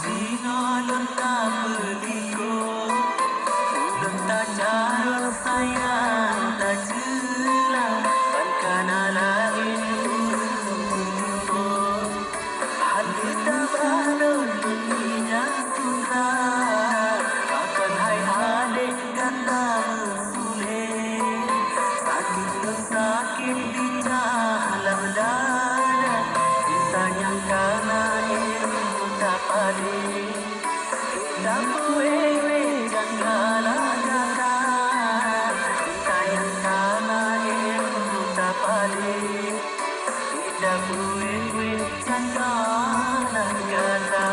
Sinolon tak berliko Ulun tak carut sayang tak jelas Bankana lain urut Hati tak balon dunia susah Akan hai adik kata sulit Sakit di dalam dada Cinta yang karena ilmu tak paling Tak boleh janganlah kata Cinta yang karena ilmu tak paling Tak boleh janganlah kata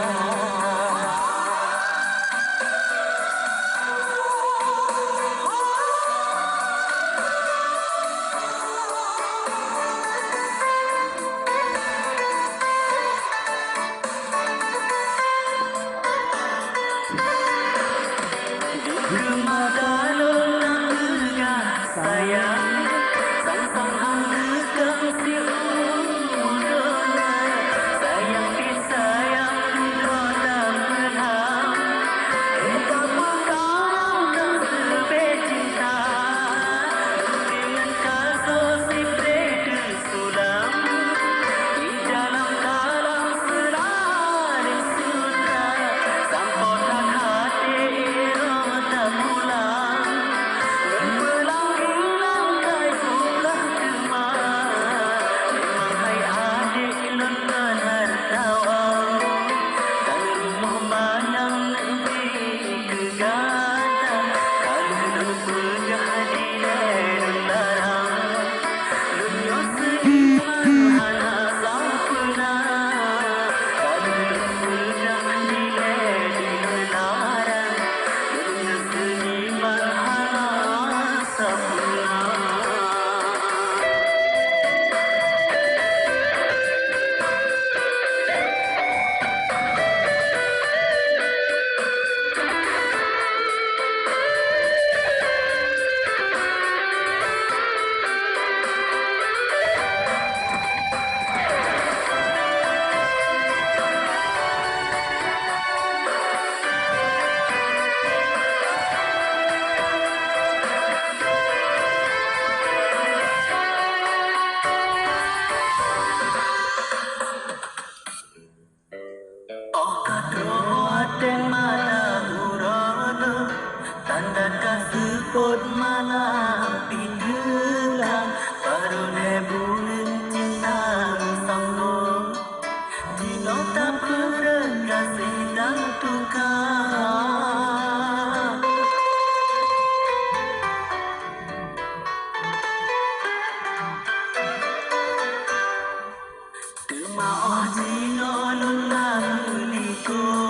Kemadalun nangga sayang Sang hanggang si uluna Sayang di sayang dalam menang Kita berkarang dan lebih cinta Dengan kasus si prede sulam Di dalam selari sutra Sampotan hati irama pulang Berpulang hilang kai pulang kemar Memang hai adik lontan hartawan Kalau rumah manang nanti kegata Kalau lupa jadi dan larang Dunia sedih marhana sampurna Kalau lupa jadi dan larang Dunia sedih marhana sampurna Oh kadroaten mana urana Tanda kasepot mana pinggelang Parone bulan cinta sambung Dino tak berkasih dan tukar Temaah dino lon liko